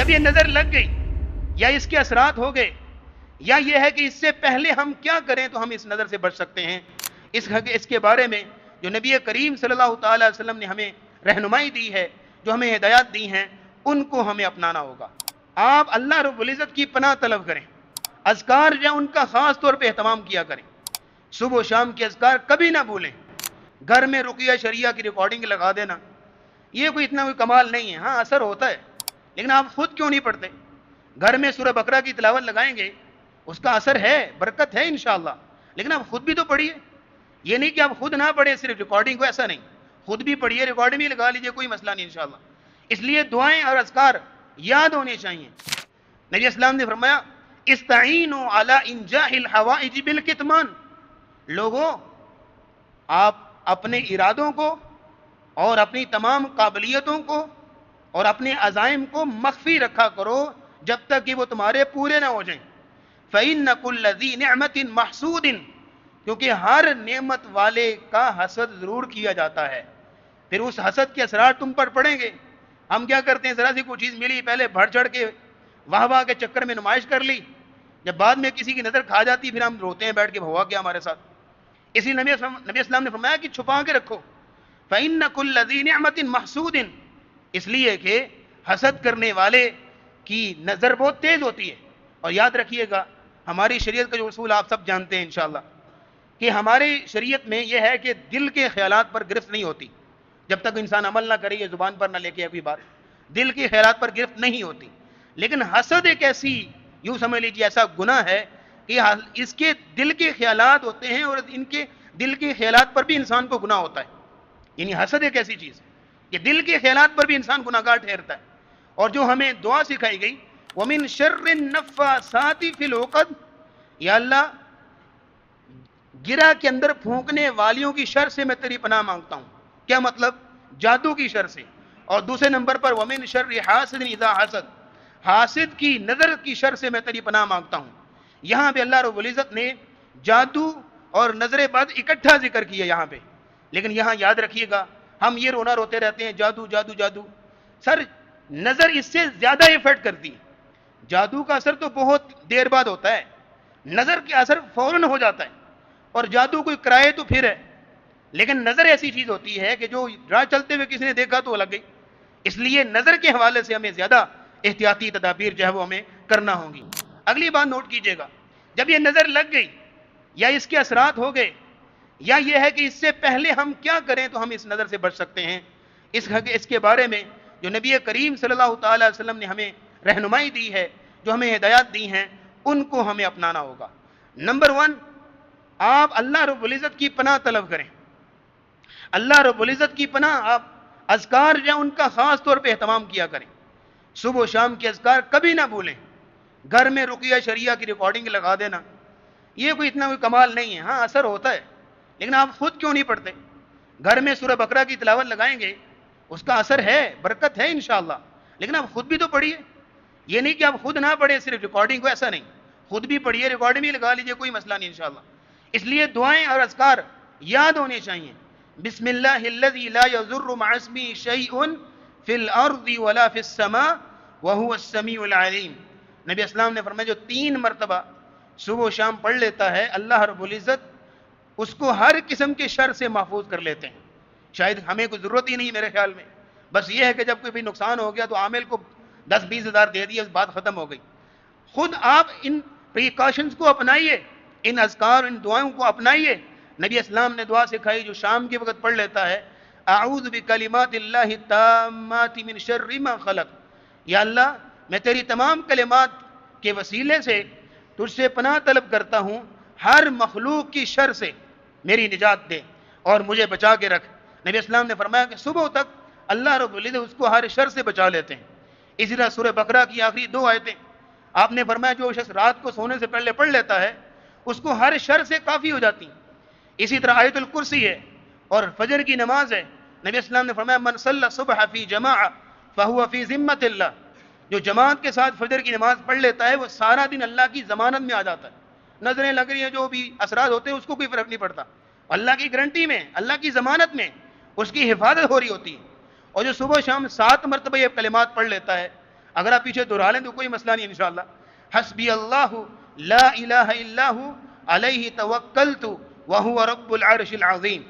جب یہ نظر لگ گئی یا اس کے اثرات ہو گئے یا یہ ہے کہ اس سے پہلے ہم کیا کریں تو ہم اس نظر سے بچ سکتے ہیں، اس کے بارے میں جو نبی کریم صلی اللہ تعالی علیہ وسلم نے ہمیں رہنمائی دی ہے، جو ہمیں ہدایات دی ہیں، ان کو ہمیں اپنانا ہوگا۔ آپ اللہ رب العزت کی پناہ طلب کریں، اذکار جو ان کا خاص طور پہ اہتمام کیا کریں، صبح و شام کے اذکار کبھی نہ بھولیں۔ گھر میں رقیہ شریعہ کی ریکارڈنگ لگا دینا یہ کوئی اتنا کوئی کمال نہیں ہے، ہاں اثر ہوتا ہے، لیکن آپ خود کیوں نہیں پڑھتے؟ گھر میں سورہ بقرہ کی تلاوت لگائیں گے، اس کا اثر ہے، برکت ہے انشاءاللہ، لیکن آپ خود بھی تو پڑھیے۔ یہ نہیں کہ آپ خود نہ پڑھیں صرف ریکارڈنگ کو، ایسا نہیں، خود بھی پڑھیے، ریکارڈنگ بھی لگا لیجیے، کوئی مسئلہ نہیں انشاءاللہ۔ اس لیے دعائیں اور اذکار یاد ہونے چاہیے۔ نبی اسلام نے فرمایا استعینوا علی انجاح الحوائج بالکتمان، لوگوں آپ اپنے ارادوں کو اور اپنی تمام قابلیتوں کو اور اپنے عزائم کو مخفی رکھا کرو جب تک کہ وہ تمہارے پورے نہ ہو جائیں۔ فَإِنَّ كُلَّ ذِي نِعْمَةٍ مَحْسُودٍ، کیونکہ ہر نعمت والے کا حسد ضرور کیا جاتا ہے۔ پھر اس حسد کے اثرات تم پر پڑیں گے۔ ہم کیا کرتے ہیں، ذرا سی کوئی چیز ملی پہلے بڑھ چڑھ کے واہ واہ کے چکر میں نمائش کر لی، جب بعد میں کسی کی نظر کھا جاتی پھر ہم روتے ہیں بیٹھ کے ہوا کیا ہمارے ساتھ۔ اسی نبی اسلام نے فرمایا کہ چھپا کے رکھو، فَإِنَّ كُلَّ ذِي نِعْمَةٍ مَحْسُودٍ، اس لیے کہ حسد کرنے والے کی نظر بہت تیز ہوتی ہے۔ اور یاد رکھیے گا ہماری شریعت کا جو اصول آپ سب جانتے ہیں انشاءاللہ، کہ ہماری شریعت میں یہ ہے کہ دل کے خیالات پر گرفت نہیں ہوتی، جب تک انسان عمل نہ کرے، یہ زبان پر نہ لے کے کوئی بات، دل کے خیالات پر گرفت نہیں ہوتی۔ لیکن حسد ایک ایسی، یوں سمجھ لیجیے ایسا گناہ ہے کہ اس کے دل کے خیالات ہوتے ہیں اور ان کے دل کے خیالات پر بھی انسان کو گناہ ہوتا ہے۔ یعنی حسد ایک ایسی چیز ہے کہ دل کے خیالات پر بھی انسان گناہگار ٹھہرتا ہے۔ اور جو ہمیں دعا سکھائی گئی وَمِن شَرِّ النَّفَّاثَاتِ فِي الْعُقَدِ، یا اللہ گرہ کے اندر پھونکنے والیوں کی شر سے میں تیری پناہ مانگتا ہوں۔ کیا مطلب؟ جادو کی شر سے۔ اور دوسرے نمبر پر وَمِن شَرِّ حَاسِدٍ اِذَا حَسَدَ، حاسد کی نظر کی شر سے میں تیری پناہ مانگتا ہوں۔ یہاں پہ اللہ رب العزت نے جادو اور نظر بد اکٹھا ذکر کیا یہاں پہ، لیکن یہاں یاد رکھیے گا ہم یہ رونا روتے رہتے ہیں جادو جادو جادو، سر نظر اس سے زیادہ ایفیکٹ کرتی ہے۔ جادو کا اثر تو بہت دیر بعد ہوتا ہے، نظر کا اثر فوراً ہو جاتا ہے، اور جادو کوئی کرائے تو پھر ہے، لیکن نظر ایسی چیز ہوتی ہے کہ جو راہ چلتے ہوئے کسی نے دیکھا تو لگ گئی۔ اس لیے نظر کے حوالے سے ہمیں زیادہ احتیاطی تدابیر جو ہے وہ ہمیں کرنا ہوں گی۔ اگلی بات نوٹ کیجئے گا، جب یہ نظر لگ گئی یا اس کے اثرات ہو گئے یا یہ ہے کہ اس سے پہلے ہم کیا کریں تو ہم اس نظر سے بچ سکتے ہیں، اس کے بارے میں جو نبی کریم صلی اللہ تعالی علیہ وسلم نے ہمیں رہنمائی دی ہے، جو ہمیں ہدایات دی ہیں، ان کو ہمیں اپنانا ہوگا۔ نمبر 1، آپ اللہ رب العزت کی پناہ طلب کریں۔ اللہ رب العزت کی پناہ، آپ اذکار جو ان کا خاص طور پہ اہتمام کیا کریں، صبح و شام کے اذکار کبھی نہ بھولیں۔ گھر میں رقیہ شریعہ کی ریکارڈنگ لگا دینا یہ کوئی اتنا کوئی کمال نہیں ہے، ہاں اثر ہوتا ہے، لیکن آپ خود کیوں نہیں پڑھتے؟ گھر میں سورہ بقرہ کی تلاوت لگائیں گے، اس کا اثر ہے، برکت ہے انشاءاللہ، لیکن آپ خود بھی تو پڑھیے۔ یہ نہیں کہ آپ خود نہ پڑھیں صرف ریکارڈنگ کو، ایسا نہیں، خود بھی پڑھیے، ریکارڈنگ بھی لگا لیجیے، کوئی مسئلہ نہیں انشاءاللہ۔ اس لیے دعائیں اور اذکار یاد ہونے چاہیے۔ بسم اللہ الذی لا یضر مع اسمہ شیء فی الارض ولا فی السماء وہو السمیع العلیم۔ نبی اسلام نے فرمایا جو 3 مرتبہ صبح و شام پڑھ لیتا ہے، اللہ رب العزت اس کو ہر قسم کے شر سے محفوظ کر لیتے ہیں۔ شاید ہمیں کوئی ضرورت ہی نہیں میرے خیال میں، بس یہ ہے کہ جب کوئی بھی نقصان ہو گیا تو عامل کو 10-20 ہزار دے دیا، بات ختم ہو گئی۔ خود آپ ان پریکاشنز کو اپنائیے، ان اذکار ان دعاؤں کو اپنائیے۔ نبی اسلام نے دعا سکھائی جو شام کے وقت پڑھ لیتا ہے، اعوذ بکلمات اللہ التامات من شر ما خلق، یا اللہ میں تیری تمام کلمات کے وسیلے سے تجھ سے پناہ طلب کرتا ہوں، ہر مخلوق کی شر سے میری نجات دے اور مجھے بچا کے رکھ۔ نبی اسلام نے فرمایا کہ صبح تک اللہ رب العزت اس کو ہر شر سے بچا لیتے ہیں۔ اسی طرح سورہ بقرہ کی آخری 2 آیتیں آپ نے فرمایا جو شخص رات کو سونے سے پہلے پڑھ لیتا ہے اس کو ہر شر سے کافی ہو جاتی ہیں۔ اسی طرح آیت الکرسی ہے اور فجر کی نماز ہے۔ نبی اسلام نے فرمایا من صلی الصبح فی جماعہ فہو فی ذمۃ اللہ، جو جماعت کے ساتھ فجر کی نماز پڑھ لیتا ہے وہ سارا دن اللہ کی ضمانت میں آ جاتا ہے۔ نظریں لگ رہی ہیں جو بھی اثرات ہوتے ہیں اس کو کوئی فرق نہیں پڑتا، اللہ کی گارنٹی میں، اللہ کی ضمانت میں اس کی حفاظت ہو رہی ہوتی ہے۔ اور جو صبح شام 7 مرتبہ یہ کلمات پڑھ لیتا ہے، اگر آپ پیچھے دہرا لیں تو کوئی مسئلہ نہیں انشاءاللہ. حسبی اللہ لا الہ الا ہو علیہ توکلت وہو رب العرش العظیم.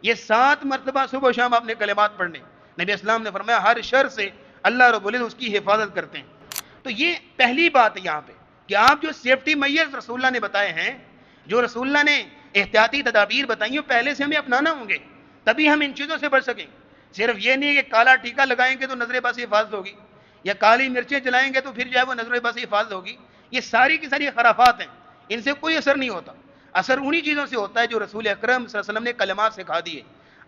یہ 7 مرتبہ صبح و شام آپ نے کلمات پڑھنے. نبی اسلام نے فرمایا ہر شر سے اللہ رب العزت اس کی حفاظت کرتے ہیں. تو یہ پہلی بات ہے یہاں پہ کہ آپ جو سیفٹی میئرز رسول اللہ نے بتائے ہیں, جو رسول اللہ نے احتیاطی تدابیر بتائی ہیں, پہلے سے ہمیں اپنانا ہوں گے, تبھی ہم ان چیزوں سے بچ سکیں. صرف یہ نہیں کہ کالا ٹیکا لگائیں گے تو نظر بد سے حفاظت ہوگی, یا کالی مرچیں جلائیں گے تو پھر جو ہے وہ نظر بد سے حفاظت ہوگی. یہ ساری کی ساری خرافات ہیں, ان سے کوئی اثر نہیں ہوتا. اثر انہی چیزوں سے ہوتا ہے جو رسول اکرم صلی اللہ علیہ وسلم نے کلمات سکھا دیے.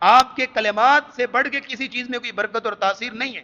آپ کے کلمات سے بڑھ کے کسی چیز میں کوئی برکت اور تاثیر نہیں ہے.